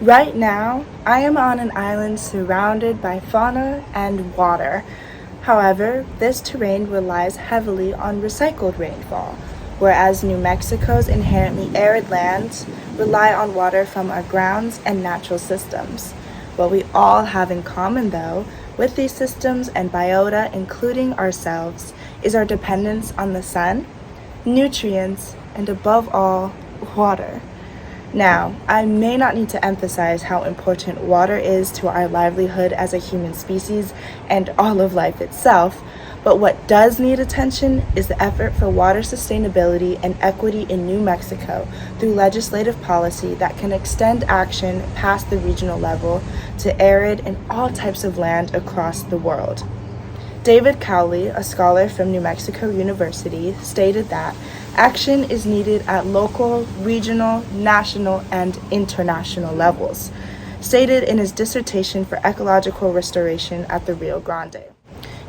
Right now, I am on an island surrounded by fauna and water. However, this terrain relies heavily on recycled rainfall, whereas New Mexico's inherently arid lands rely on water from our grounds and natural systems. What we all have in common, though, with these systems and biota, including ourselves, is our dependence on the sun, nutrients, and above all, water. Now, I may not need to emphasize how important water is to our livelihood as a human species and all of life itself, but what does need attention is the effort for water sustainability and equity in New Mexico through legislative policy that can extend action past the regional level to arid and all types of land across the world. David Cowley, a scholar from New Mexico University, stated that action is needed at local, regional, national, and international levels, stated in his dissertation for ecological restoration at the Rio Grande,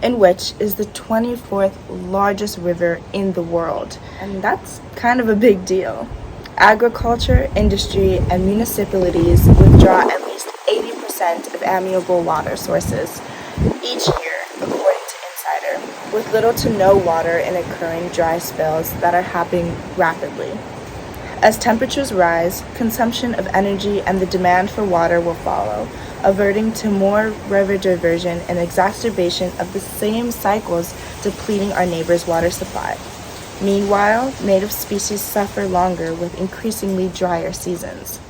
in which is the 24th largest river in the world. And that's kind of a big deal. Agriculture, industry, and municipalities withdraw at least 80% of amiable water sources each year, according to Insider, with little to no water in occurring dry spells that are happening rapidly. As temperatures rise, consumption of energy and the demand for water will follow, averting to more river diversion and exacerbation of the same cycles depleting our neighbors' water supply. Meanwhile, native species suffer longer with increasingly drier seasons.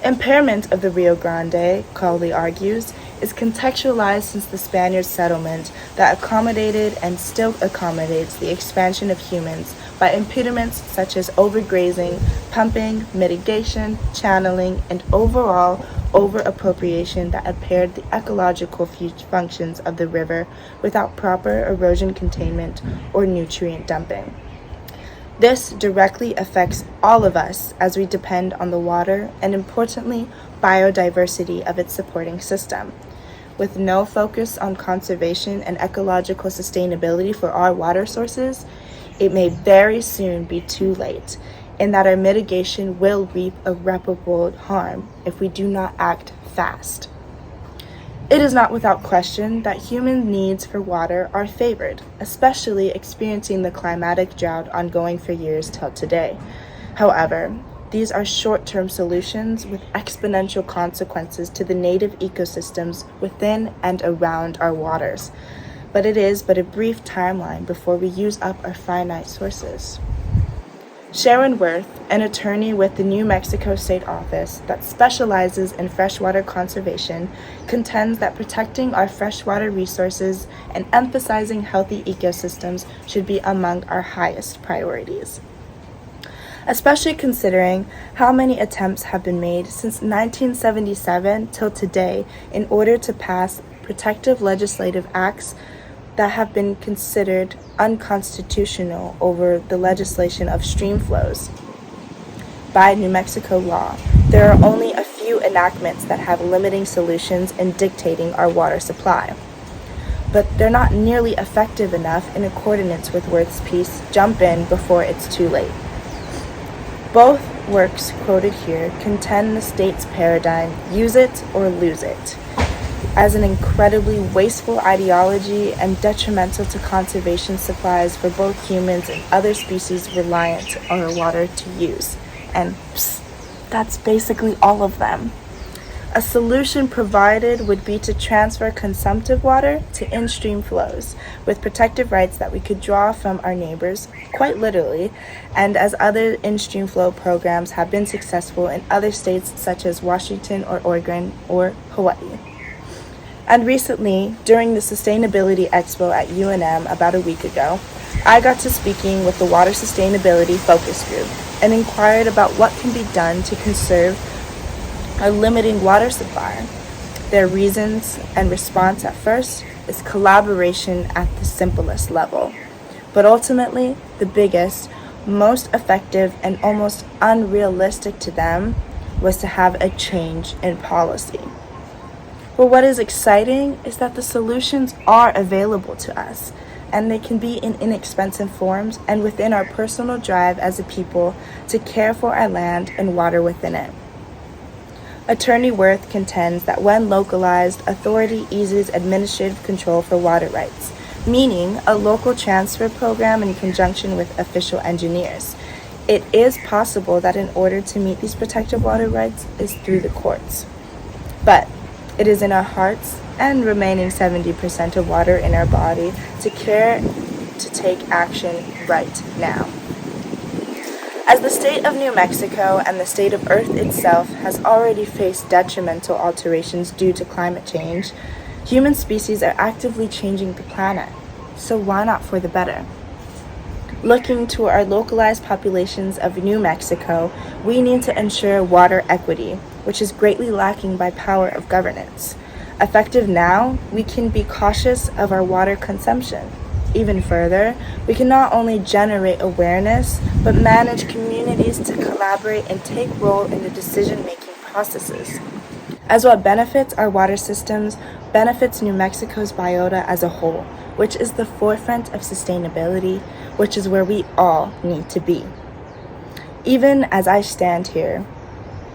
Impairment of the Rio Grande, Cowley argues, is contextualized since the Spaniards' settlement that accommodated and still accommodates the expansion of humans by impediments such as overgrazing, pumping, mitigation, channeling, and overall over-appropriation that impaired the ecological functions of the river without proper erosion containment or nutrient dumping. This directly affects all of us as we depend on the water and, importantly, biodiversity of its supporting system. With no focus on conservation and ecological sustainability for our water sources, it may very soon be too late, and that our mitigation will reap irreparable harm if we do not act fast. It is not without question that human needs for water are favored, especially experiencing the climatic drought ongoing for years till today. However, these are short-term solutions with exponential consequences to the native ecosystems within and around our waters. But it is but a brief timeline before we use up our finite sources. Sharon Worth, an attorney with the New Mexico State Office that specializes in freshwater conservation, contends that protecting our freshwater resources and emphasizing healthy ecosystems should be among our highest priorities, especially considering how many attempts have been made since 1977 till today in order to pass protective legislative acts that have been considered unconstitutional over the legislation of stream flows. By New Mexico law, there are only a few enactments that have limiting solutions in dictating our water supply. But they're not nearly effective enough in accordance with Worth's piece, Jump In Before It's Too Late. Both works quoted here contend the state's paradigm, use it or lose it, as an incredibly wasteful ideology and detrimental to conservation supplies for both humans and other species reliant on our water to use. And that's basically all of them. A solution provided would be to transfer consumptive water to in-stream flows with protective rights that we could draw from our neighbors, quite literally, and as other in-stream flow programs have been successful in other states such as Washington or Oregon or Hawaii. And recently, during the Sustainability Expo at UNM about a week ago, I got to speaking with the Water Sustainability Focus Group and inquired about what can be done to conserve our limiting water supply. Their reasons and response at first is collaboration at the simplest level, but ultimately the biggest, most effective, and almost unrealistic to them was to have a change in policy. But what is exciting is that the solutions are available to us, and they can be in inexpensive forms and within our personal drive as a people to care for our land and water within it. Attorney Worth contends that when localized, authority eases administrative control for water rights, meaning a local transfer program in conjunction with official engineers. It is possible that in order to meet these protected water rights is through the courts. But it is in our hearts and remaining 70% of water in our body to care to take action right now. As the state of New Mexico and the state of Earth itself has already faced detrimental alterations due to climate change, human species are actively changing the planet. So why not for the better? Looking to our localized populations of New Mexico, we need to ensure water equity, which is greatly lacking by power of governance. Effective now, we can be cautious of our water consumption. Even further, we can not only generate awareness, but manage communities to collaborate and take role in the decision-making processes. As what benefits our water systems benefits New Mexico's biota as a whole, which is the forefront of sustainability, which is where we all need to be. Even as I stand here,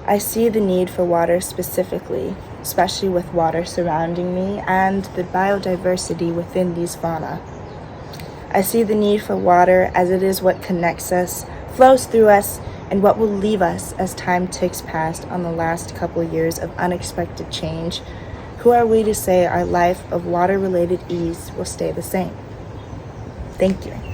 I see the need for water specifically, especially with water surrounding me and the biodiversity within these fauna. I see the need for water as it is what connects us, flows through us, and what will leave us as time ticks past on the last couple years of unexpected change. Who are we to say our life of water-related ease will stay the same? Thank you.